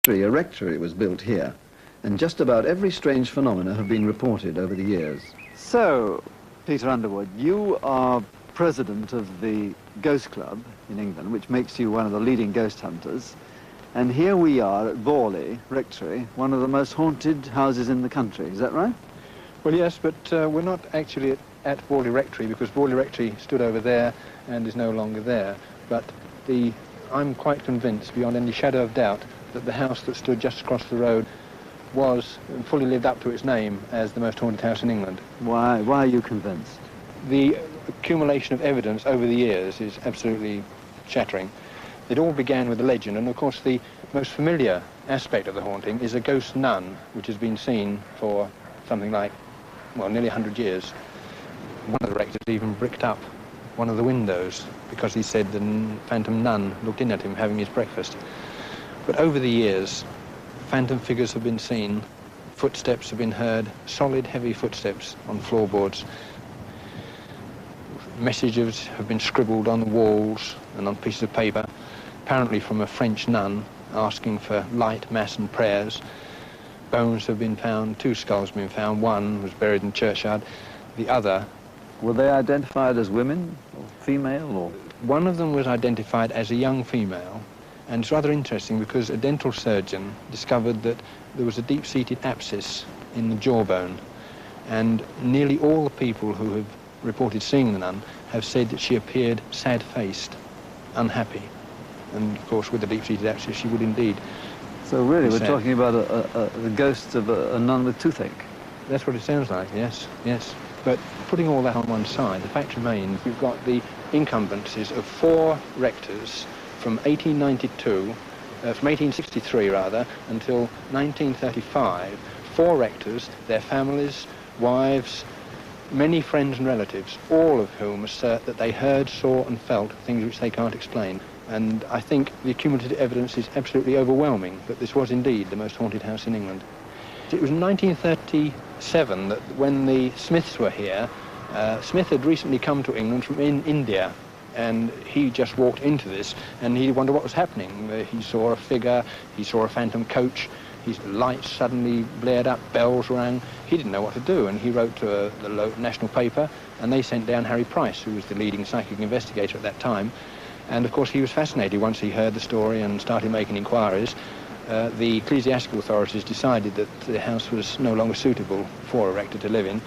history, a rectory was built here, and just about every strange phenomena have been reported over the years. So, Peter Underwood, you are president of the Ghost Club in England, which makes you one of the leading ghost hunters. And here we are at Borley Rectory, one of the most haunted houses in the country. Is that right? Well, yes, but we're not actually at Borley Rectory, because Borley Rectory stood over there and is no longer there. But I'm quite convinced, beyond any shadow of doubt, that the house that stood just across the road was and fully lived up to its name as the most haunted house in England. Why are you convinced? The accumulation of evidence over the years is absolutely shattering. It all began with a legend, and of course the most familiar aspect of the haunting is a ghost nun, which has been seen for something like, well, nearly 100 years. One of the rectors even bricked up one of the windows because he said the phantom nun looked in at him having his breakfast. But over the years, phantom figures have been seen, footsteps have been heard, solid, heavy footsteps on floorboards. Messages have been scribbled on the walls and on pieces of paper, apparently from a French nun asking for light, mass and prayers. Bones have been found, 2 skulls have been found. One was buried in the churchyard, the other... Were they identified as women or female or...? One of them was identified as a young female, and it's rather interesting because a dental surgeon discovered that there was a deep-seated abscess in the jawbone, and nearly all the people who have reported seeing the nun have said that she appeared sad-faced, unhappy, and of course with the deep-seated abscess she would indeed. So really we're talking about the ghost of a nun with toothache? That's what it sounds like, yes, yes. But putting all that on one side, the fact remains you've got the incumbencies of 4 rectors from 1863 rather, until 1935. 4 rectors, their families, wives, many friends and relatives, all of whom assert that they heard, saw and felt things which they can't explain. And I think the cumulative evidence is absolutely overwhelming that this was indeed the most haunted house in England. It was in 1937 that when the Smiths were here, Smith had recently come to England from India, and he just walked into this and he wondered what was happening. He saw a figure, he saw a phantom coach, his lights suddenly blared up, bells rang. He didn't know what to do, and he wrote to the local national paper, and they sent down Harry Price, who was the leading psychic investigator at that time. And of course he was fascinated once he heard the story and started making inquiries. The ecclesiastical authorities decided that the house was no longer suitable for a rector to live in,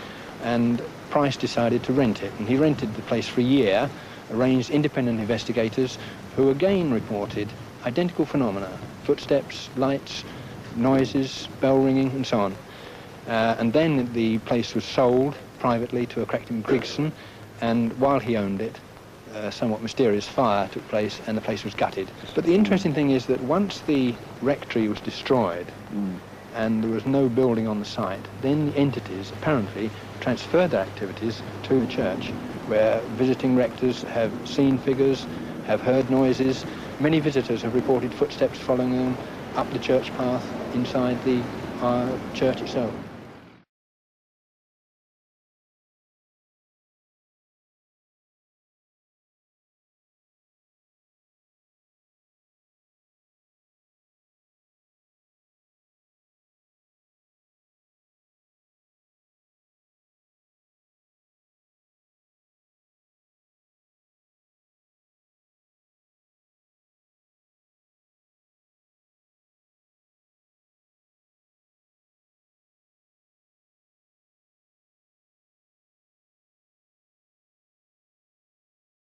and Price decided to rent it. And he rented the place for a year, arranged independent investigators who again reported identical phenomena: footsteps, lights, noises, bell ringing and so on. And then the place was sold privately to a Crackton Grigson, and while he owned it, a somewhat mysterious fire took place and the place was gutted. But the interesting thing is that once the rectory was destroyed and there was no building on the site, then the entities apparently transferred their activities to the church, where visiting rectors have seen figures, have heard noises. Many visitors have reported footsteps following them up the church path inside the church itself.